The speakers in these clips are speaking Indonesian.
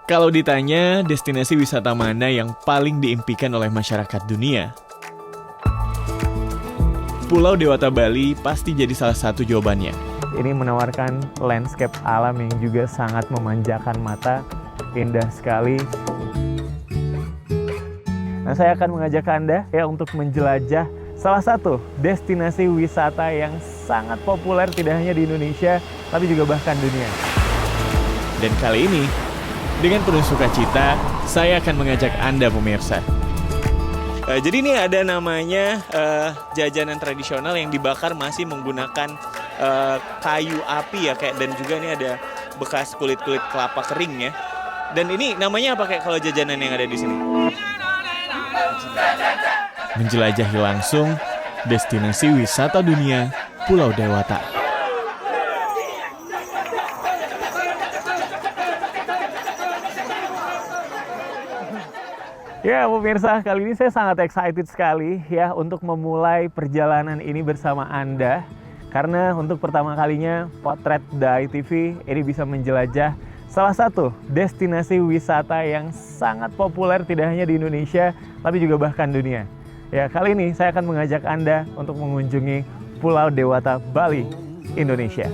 Kalau ditanya destinasi wisata mana yang paling diimpikan oleh masyarakat dunia, Pulau Dewata Bali pasti jadi salah satu jawabannya. Ini menawarkan landscape alam yang juga sangat memanjakan mata, indah sekali. Nah, saya akan mengajak Anda ya untuk menjelajah salah satu destinasi wisata yang sangat populer tidak hanya di Indonesia, tapi juga bahkan dunia. Dan kali ini, dengan penuh sukacita, saya akan mengajak Anda pemirsa. Jadi ini ada namanya jajanan tradisional yang dibakar masih menggunakan kayu api ya, kayak, dan juga ini ada bekas kulit-kulit kelapa kering ya. Dan ini namanya apa kayak kalau jajanan yang ada di sini? Menjelajahi langsung destinasi wisata dunia Pulau Dewata. Ya pemirsa, kali ini saya sangat excited sekali ya untuk memulai perjalanan ini bersama Anda. Karena untuk pertama kalinya Potret Dai TV ini bisa menjelajah salah satu destinasi wisata yang sangat populer tidak hanya di Indonesia, tapi juga bahkan dunia. Ya, kali ini saya akan mengajak Anda untuk mengunjungi Pulau Dewata Bali, Indonesia.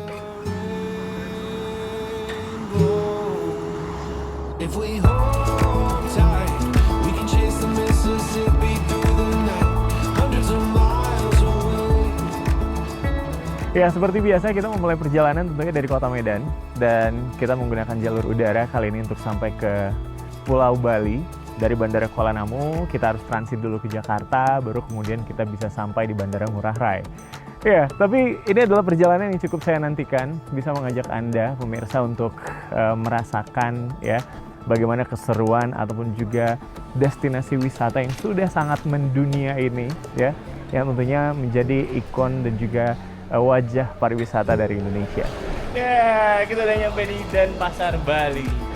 Ya, seperti biasa kita memulai perjalanan tentunya dari kota Medan dan kita menggunakan jalur udara kali ini untuk sampai ke Pulau Bali. Dari Bandara Kuala Namu kita harus transit dulu ke Jakarta, baru kemudian kita bisa sampai di Bandara Ngurah Rai. Ya, tapi ini adalah perjalanan yang cukup saya nantikan, bisa mengajak Anda pemirsa untuk merasakan ya bagaimana keseruan ataupun juga destinasi wisata yang sudah sangat mendunia ini ya, yang tentunya menjadi ikon dan juga wajah pariwisata dari Indonesia. Ya, kita udah nyampe di Denpasar, Bali.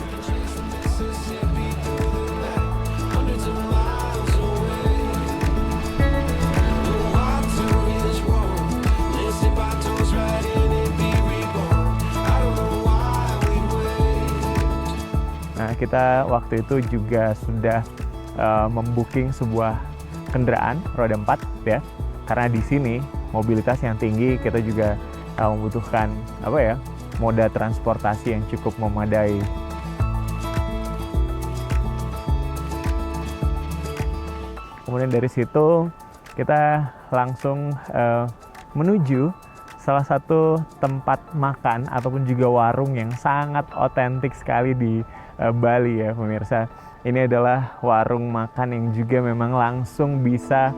Nah, kita waktu itu juga sudah membooking sebuah kendaraan roda 4 ya. Karena di sini mobilitas yang tinggi, kita juga membutuhkan moda transportasi yang cukup memadai. Kemudian dari situ kita langsung menuju salah satu tempat makan ataupun juga warung yang sangat otentik sekali di Bali ya pemirsa. Ini adalah warung makan yang juga memang langsung bisa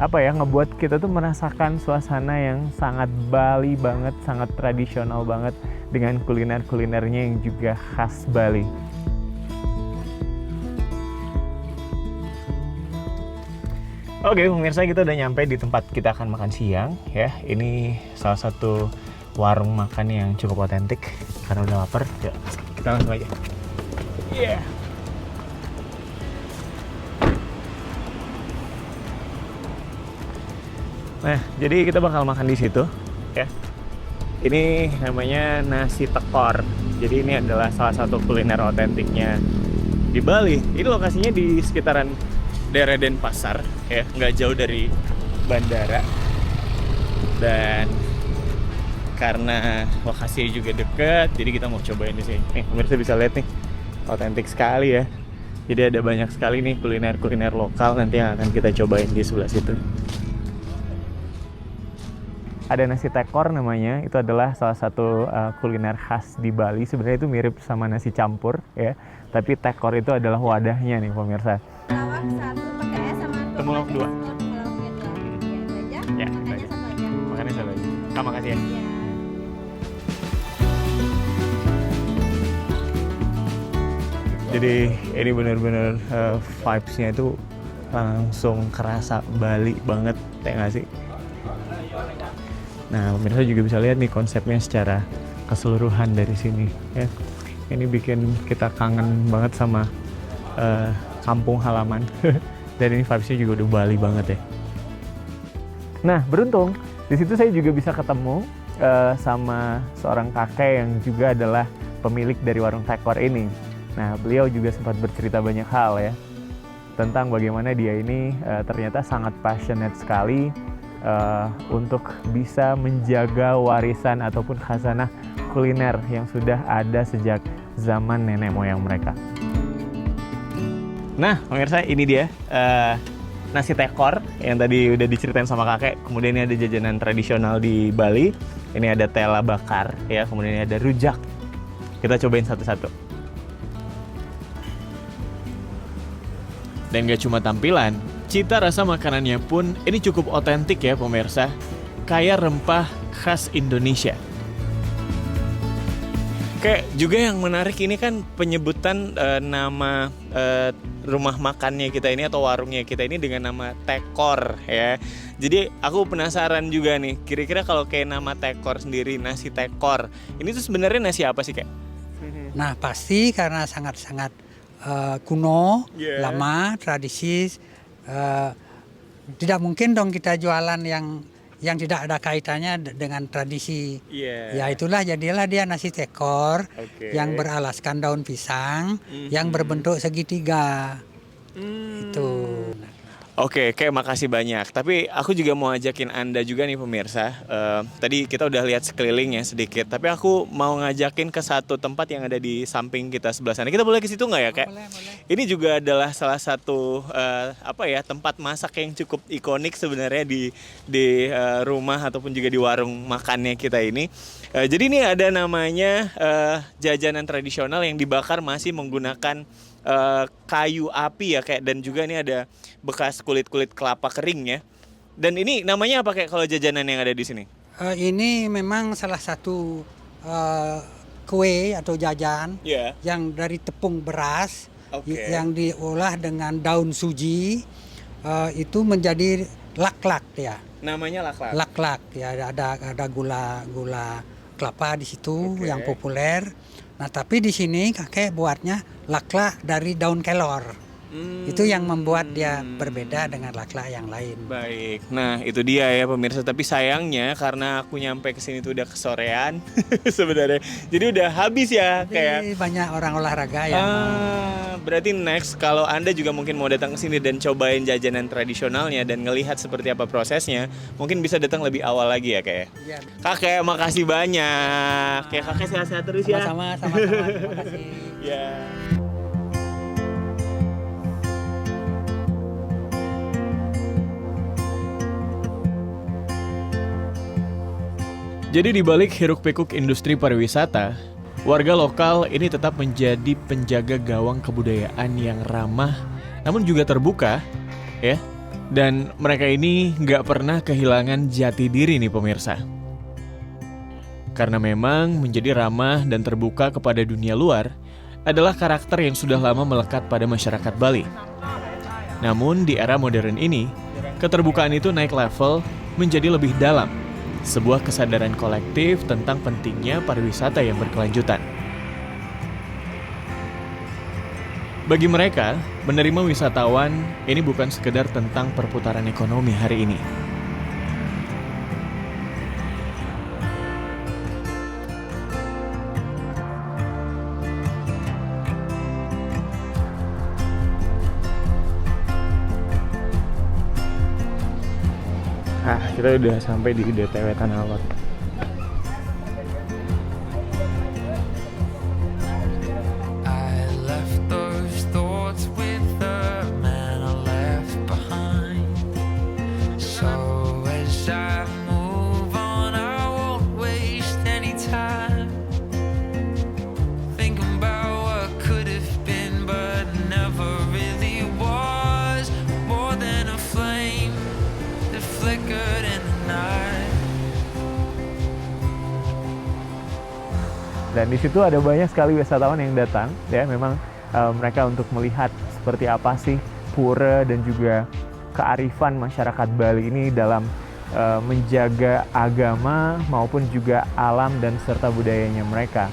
ngebuat kita tuh merasakan suasana yang sangat Bali banget, sangat tradisional banget dengan kuliner-kulinernya yang juga khas Bali. Oke pemirsa, kita udah nyampe di tempat kita akan makan siang ya. Ini salah satu warung makan yang cukup otentik. Karena udah lapar, ya kita langsung aja. Yeah. Nah, jadi kita bakal makan di situ ya. Ini namanya nasi tekor. Jadi ini adalah salah satu kuliner otentiknya di Bali. Ini lokasinya di sekitaran daerah Denpasar ya, nggak jauh dari bandara. Dan karena lokasinya juga dekat, jadi kita mau cobain di sini. Nih, pemirsa bisa lihat nih, otentik sekali ya. Jadi ada banyak sekali nih kuliner-kuliner lokal nanti yang akan kita cobain di sebelah situ. Ada nasi tekor namanya, itu adalah salah satu kuliner khas di Bali. Sebenarnya itu mirip sama nasi campur ya, tapi tekor itu adalah wadahnya nih pemirsa. Lawak satu pakai es sama temulawak 2. Ya, itu aja. Makannya satu aja. Terima kasih ya. Ya. Jadi ini benar-benar vibes-nya itu langsung kerasa Bali banget, ya nggak sih? Nah, pemirsa juga bisa lihat nih konsepnya secara keseluruhan dari sini ya. Ini bikin kita kangen banget sama kampung halaman. Dan ini vibes-nya juga udah Bali banget ya. Nah, beruntung di situ saya juga bisa ketemu sama seorang kakek yang juga adalah pemilik dari warung tekor ini. Nah, beliau juga sempat bercerita banyak hal ya tentang bagaimana dia ini ternyata sangat passionate sekali untuk bisa menjaga warisan ataupun khazanah kuliner yang sudah ada sejak zaman nenek moyang mereka. Nah, pemirsa, ini dia nasi tekor yang tadi udah diceritain sama kakek. Kemudian ini ada jajanan tradisional di Bali. Ini ada tela bakar, ya. Kemudian ini ada rujak. Kita cobain satu-satu. Dan gak cuma tampilan, cita rasa makanannya pun ini cukup otentik ya pemirsa. Kaya rempah khas Indonesia. Kayak juga yang menarik ini kan penyebutan nama rumah makannya kita ini atau warungnya kita ini dengan nama Tekor ya. Jadi aku penasaran juga nih, kira-kira kalau kayak nama Tekor sendiri, nasi Tekor, ini tuh sebenarnya nasi apa sih, Kak? Nah, pasti karena sangat-sangat kuno, lama, tradisi. Tidak mungkin dong kita jualan yang tidak ada kaitannya dengan tradisi. Ya itulah jadilah dia nasi tekor yang beralaskan daun pisang yang berbentuk segitiga. Itu. Oke, makasih banyak. Tapi aku juga mau ajakin Anda juga nih pemirsa. Tadi kita udah lihat sekeliling ya sedikit. Tapi aku mau ngajakin ke satu tempat yang ada di samping kita sebelah sana. Kita boleh ke situ nggak ya, Kak? Boleh. Ini juga adalah salah satu tempat masak yang cukup ikonik sebenarnya di rumah ataupun juga di warung makannya kita ini. Jadi ini ada namanya jajanan tradisional yang dibakar masih menggunakan kayu api ya kayak, dan juga ini ada bekas kulit kelapa kering ya. Dan ini namanya apa kayak kalau jajanan yang ada di sini? Ini memang salah satu kue atau jajan yang dari tepung beras yang diolah dengan daun suji, itu menjadi laklak ya. Namanya laklak. Laklak ya, ada gula kelapa di situ yang populer. Nah, tapi di sini kakek buatnya laklak dari daun kelor. Itu yang membuat dia berbeda dengan laklak yang lain. Baik, nah itu dia ya pemirsa. Tapi sayangnya karena aku nyampe ke sini tuh udah kesorean sebenarnya. Jadi udah habis ya kayak. Banyak orang olahraga yang berarti next kalau Anda juga mungkin mau datang ke sini dan cobain jajanan tradisionalnya dan ngelihat seperti apa prosesnya, mungkin bisa datang lebih awal lagi ya kayak. Ya. Kakek makasih banyak. Kayak kakek sehat-sehat terus ya. Sama-sama. Terima kasih. Ya. Jadi di balik hiruk-pikuk industri pariwisata, warga lokal ini tetap menjadi penjaga gawang kebudayaan yang ramah, namun juga terbuka, ya. Dan mereka ini nggak pernah kehilangan jati diri nih pemirsa. Karena memang menjadi ramah dan terbuka kepada dunia luar adalah karakter yang sudah lama melekat pada masyarakat Bali. Namun di era modern ini, keterbukaan itu naik level menjadi lebih dalam. Sebuah kesadaran kolektif tentang pentingnya pariwisata yang berkelanjutan. Bagi mereka, menerima wisatawan ini bukan sekedar tentang perputaran ekonomi hari ini. Kita udah sampai di DTW Tanah Lot. Dan di situ ada banyak sekali wisatawan yang datang, ya memang mereka untuk melihat seperti apa sih pura dan juga kearifan masyarakat Bali ini dalam menjaga agama maupun juga alam dan serta budayanya mereka.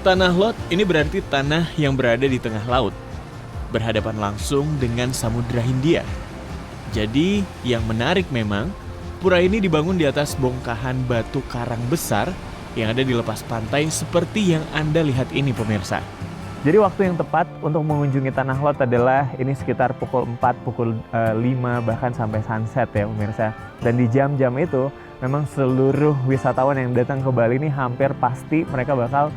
Tanah Lot ini berarti tanah yang berada di tengah laut, berhadapan langsung dengan Samudra Hindia. Jadi yang menarik memang, Pura ini dibangun di atas bongkahan batu karang besar yang ada di lepas pantai seperti yang Anda lihat ini pemirsa. Jadi waktu yang tepat untuk mengunjungi Tanah Lot adalah ini sekitar pukul 4, pukul 5, bahkan sampai sunset ya pemirsa. Dan di jam-jam itu memang seluruh wisatawan yang datang ke Bali ini hampir pasti mereka bakal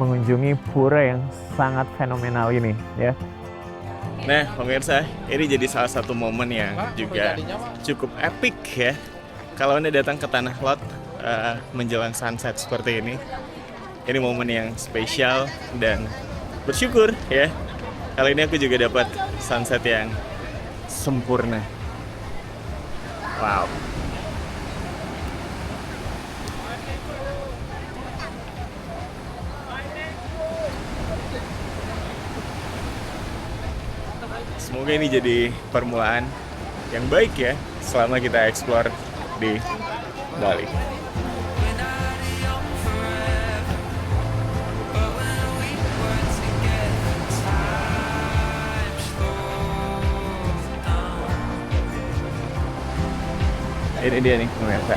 mengunjungi pura yang sangat fenomenal ini ya. Nah pemirsa, ini jadi salah satu momen yang juga cukup epic ya. Kalau Anda datang ke Tanah Lot menjelang sunset seperti ini momen yang spesial dan bersyukur ya. Kali ini aku juga dapat sunset yang sempurna. Wow. Semoga ini jadi permulaan yang baik ya selama kita explore di Bali. Ini dia nih pemirsa.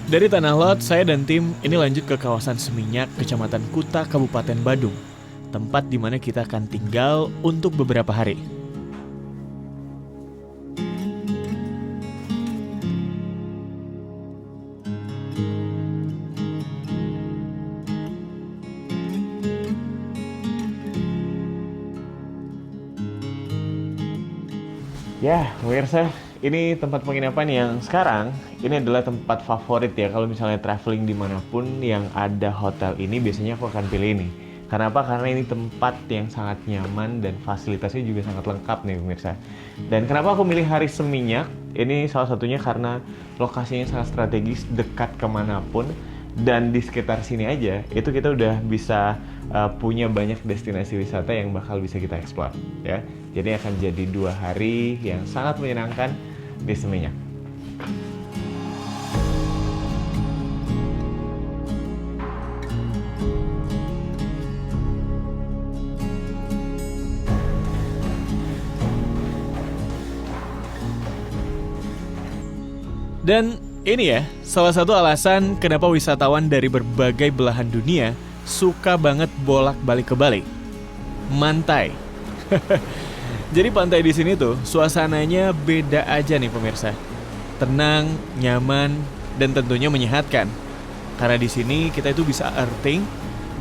Dari Tanah Lot, saya dan tim ini lanjut ke kawasan Seminyak, Kecamatan Kuta, Kabupaten Badung. Tempat di mana kita akan tinggal untuk beberapa hari. Ya, pemirsa, ini tempat penginapan yang sekarang ini adalah tempat favorit ya. Kalau misalnya traveling dimanapun yang ada hotel ini, biasanya aku akan pilih ini. Karena apa? Karena ini tempat yang sangat nyaman dan fasilitasnya juga sangat lengkap nih pemirsa. Dan kenapa aku milih hari Seminyak? Ini salah satunya karena lokasinya sangat strategis, dekat kemanapun. Dan di sekitar sini aja, itu kita udah bisa punya banyak destinasi wisata yang bakal bisa kita explore ya. Jadi akan jadi 2 hari yang sangat menyenangkan di Seminyak. Dan ini ya, salah satu alasan kenapa wisatawan dari berbagai belahan dunia suka banget bolak-balik ke Bali. Mantai. Jadi pantai di sini tuh suasananya beda aja nih pemirsa. Tenang, nyaman, dan tentunya menyehatkan. Karena di sini kita itu bisa earthing,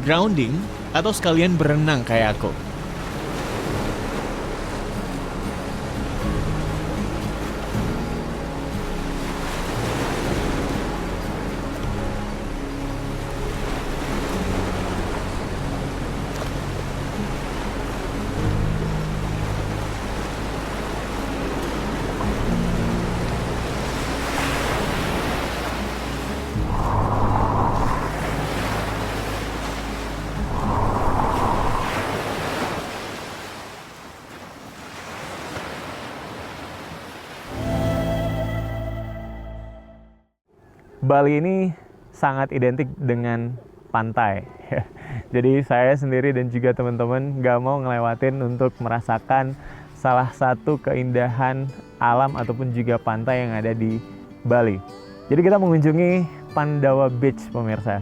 grounding, atau sekalian berenang kayak aku. Bali ini sangat identik dengan pantai. Jadi saya sendiri dan juga teman-teman gak mau ngelewatin untuk merasakan salah satu keindahan alam ataupun juga pantai yang ada di Bali. Jadi kita mengunjungi Pandawa Beach, pemirsa.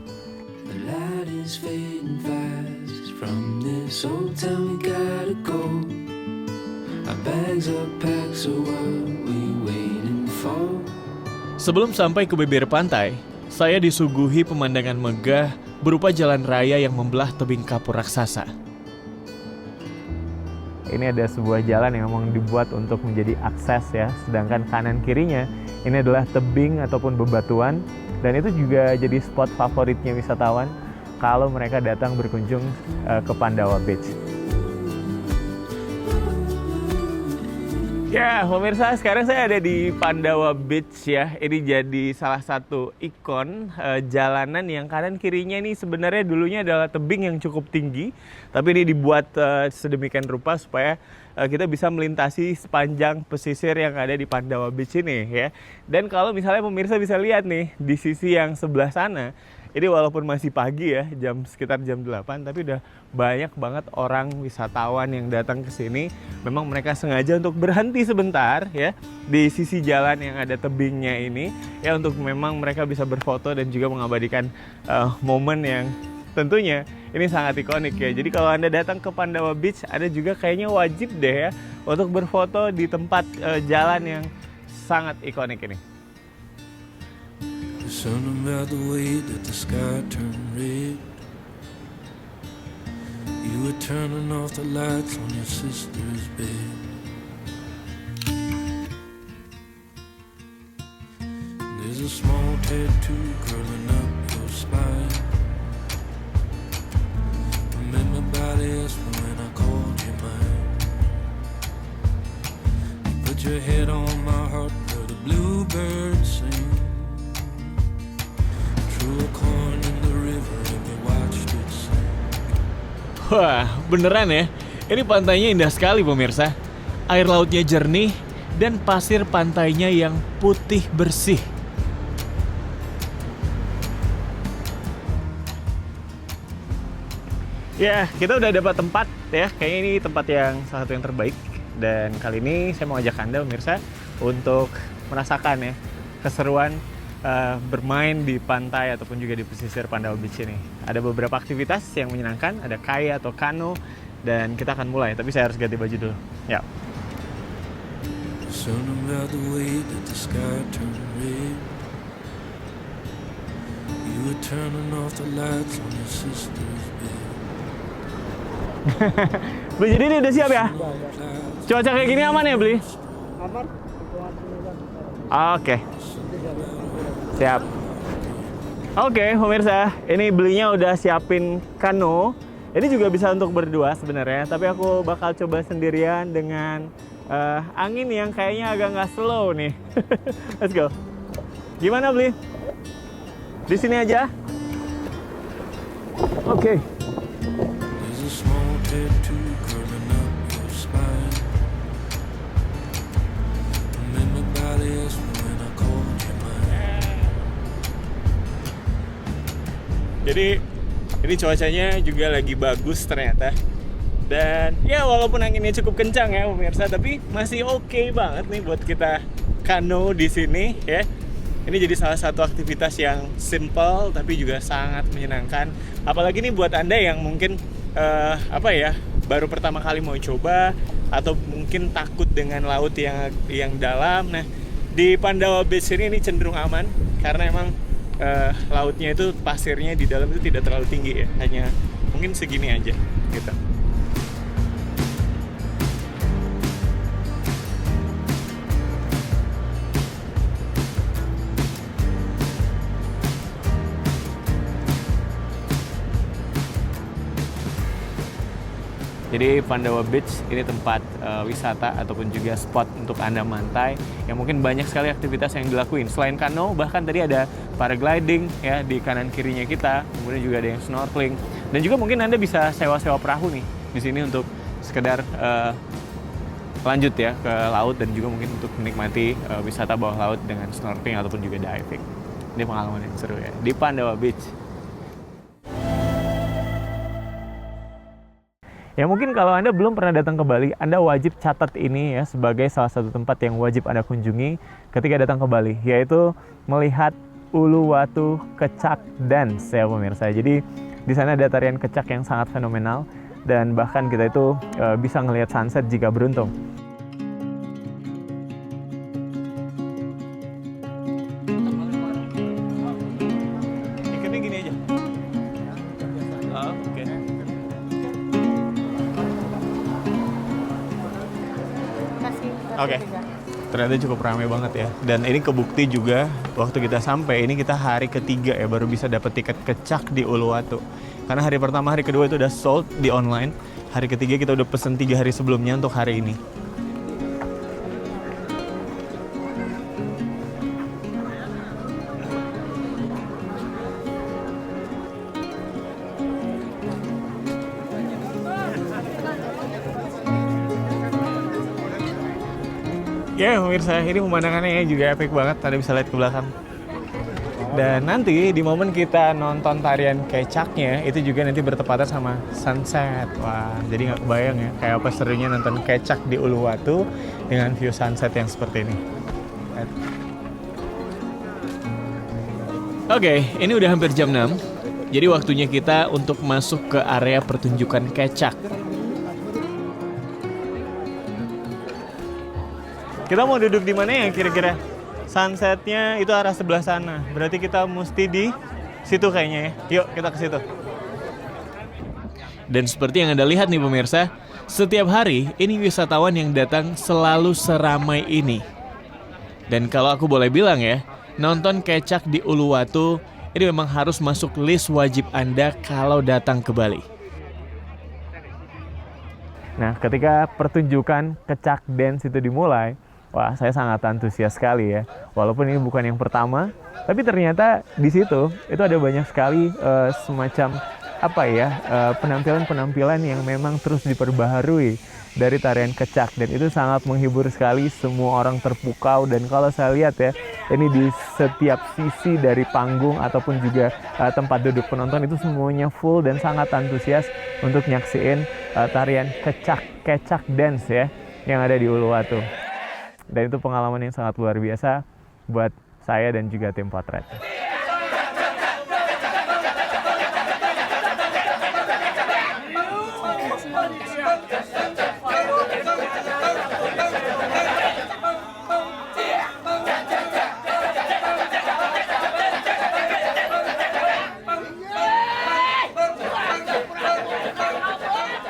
Sebelum sampai ke bibir pantai, saya disuguhi pemandangan megah berupa jalan raya yang membelah tebing kapur raksasa. Ini ada sebuah jalan yang memang dibuat untuk menjadi akses ya, sedangkan kanan kirinya ini adalah tebing ataupun bebatuan, dan itu juga jadi spot favoritnya wisatawan kalau mereka datang berkunjung ke Pandawa Beach. Ya, pemirsa, sekarang saya ada di Pandawa Beach ya. Ini jadi salah satu ikon jalanan yang kanan kirinya ini sebenarnya dulunya adalah tebing yang cukup tinggi, tapi ini dibuat sedemikian rupa supaya kita bisa melintasi sepanjang pesisir yang ada di Pandawa Beach ini ya. Dan kalau misalnya pemirsa bisa lihat nih di sisi yang sebelah sana, ini walaupun masih pagi ya, sekitar jam 8, tapi udah banyak banget orang wisatawan yang datang ke sini. Memang mereka sengaja untuk berhenti sebentar ya di sisi jalan yang ada tebingnya ini ya, untuk memang mereka bisa berfoto dan juga mengabadikan momen yang tentunya ini sangat ikonik ya. Jadi kalau Anda datang ke Pandawa Beach, Anda juga kayaknya wajib deh ya untuk berfoto di tempat jalan yang sangat ikonik ini. Something about the way that the sky turned red. You were turning off the lights on your sister's bed. There's a small tattoo curling up your spine. Remember body asked me when I called you mine. You put your head on my heart where the bluebirds sing. Wah, beneran ya. Ini pantainya indah sekali pemirsa. Air lautnya jernih dan pasir pantainya yang putih bersih. Ya, kita udah dapat tempat ya. Kayaknya ini tempat yang salah satu yang terbaik. Dan kali ini saya mau ajak Anda pemirsa untuk merasakan ya keseruan bermain di pantai ataupun juga di pesisir Pandawa Beach ini. Ada beberapa aktivitas yang menyenangkan, ada kayak atau kano, dan kita akan mulai. Tapi saya harus ganti baju dulu. Ya. Beli, jadi ini udah siap ya? Cuaca kayak gini aman ya, Beli? Aman. Oke. Siap. Oke, pemirsa, ini belinya udah siapin kano. Ini juga bisa untuk berdua sebenarnya, tapi aku bakal coba sendirian dengan angin yang kayaknya agak nggak slow nih. Let's go. Gimana, Beli? Di sini aja? Oke. Jadi ini cuacanya juga lagi bagus ternyata. Dan ya walaupun anginnya cukup kencang ya pemirsa, tapi masih oke banget nih buat kita kano di sini ya. Ini jadi salah satu aktivitas yang simple tapi juga sangat menyenangkan. Apalagi nih buat Anda yang mungkin baru pertama kali mau coba atau mungkin takut dengan laut yang dalam. Nah, di Pandawa Beach ini cenderung aman karena emang lautnya itu pasirnya di dalam itu tidak terlalu tinggi ya, hanya mungkin segini aja gitu. Jadi Pandawa Beach ini tempat wisata ataupun juga spot untuk Anda mantai yang mungkin banyak sekali aktivitas yang dilakuin. Selain kano, bahkan tadi ada paragliding ya di kanan kirinya kita, kemudian juga ada yang snorkeling, dan juga mungkin Anda bisa sewa-sewa perahu nih di sini untuk sekedar lanjut ya ke laut dan juga mungkin untuk menikmati wisata bawah laut dengan snorkeling ataupun juga diving. Ini pengalaman yang seru ya di Pandawa Beach. Ya mungkin kalau Anda belum pernah datang ke Bali, Anda wajib catat ini ya sebagai salah satu tempat yang wajib Anda kunjungi ketika datang ke Bali, yaitu melihat Uluwatu Kecak Dance ya pemirsa. Jadi di sana ada tarian kecak yang sangat fenomenal dan bahkan kita itu bisa ngelihat sunset jika beruntung. Ikatnya gini aja. Oh, oke. Oke. Ternyata cukup ramai banget ya. Dan ini kebukti juga waktu kita sampai ini kita hari ketiga ya baru bisa dapat tiket kecak di Uluwatu. Karena hari pertama, hari kedua itu udah sold di online. Hari ketiga kita udah pesen 3 hari sebelumnya untuk hari ini. Ya pemirsa, ini pemandangannya juga epic banget. Anda bisa lihat ke belakang. Dan nanti di momen kita nonton tarian kecaknya itu juga nanti bertepatan sama sunset. Wah, jadi nggak kebayang ya kayak apa serunya nonton kecak di Uluwatu dengan view sunset yang seperti ini. Oke, ini udah hampir jam 6. Jadi waktunya kita untuk masuk ke area pertunjukan kecak. Kita mau duduk di mana ya kira-kira? Sunsetnya itu arah sebelah sana. Berarti kita mesti di situ kayaknya ya. Yuk kita ke situ. Dan seperti yang Anda lihat nih pemirsa, setiap hari ini wisatawan yang datang selalu seramai ini. Dan kalau aku boleh bilang ya, nonton kecak di Uluwatu ini memang harus masuk list wajib Anda kalau datang ke Bali. Nah, ketika pertunjukan kecak dance itu dimulai, wah, saya sangat antusias sekali ya. Walaupun ini bukan yang pertama, tapi ternyata di situ itu ada banyak sekali semacam penampilan-penampilan yang memang terus diperbaharui dari tarian kecak, dan itu sangat menghibur sekali. Semua orang terpukau, dan kalau saya lihat ya, ini di setiap sisi dari panggung ataupun juga tempat duduk penonton itu semuanya full dan sangat antusias untuk nyaksiin tarian kecak dance ya yang ada di Uluwatu. Dan itu pengalaman yang sangat luar biasa buat saya dan juga tim Potret.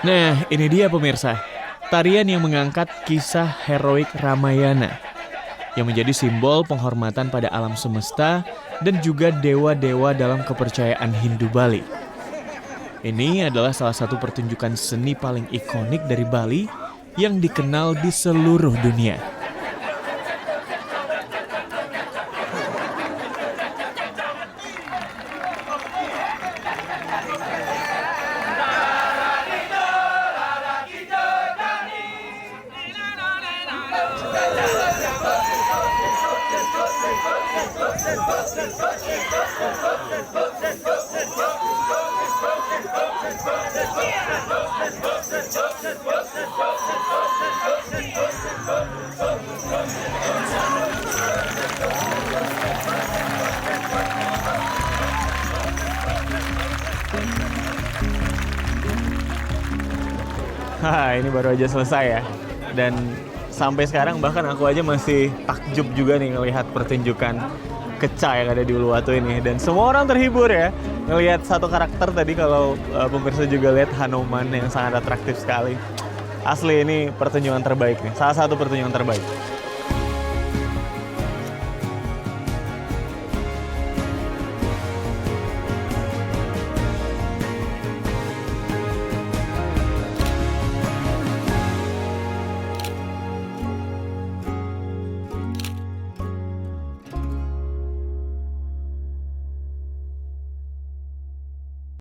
Nah, ini dia pemirsa. Tarian yang mengangkat kisah heroik Ramayana yang menjadi simbol penghormatan pada alam semesta dan juga dewa-dewa dalam kepercayaan Hindu Bali. Ini adalah salah satu pertunjukan seni paling ikonik dari Bali yang dikenal di seluruh dunia. Ini baru aja selesai ya. Dan sampai sekarang bahkan aku aja masih takjub juga nih ngelihat pertunjukan kecak yang ada di Uluwatu ini. Dan semua orang terhibur ya ngelihat satu karakter tadi. Kalau pemirsa juga lihat Hanuman yang sangat atraktif sekali. Asli ini pertunjukan terbaik nih, salah satu pertunjukan terbaik.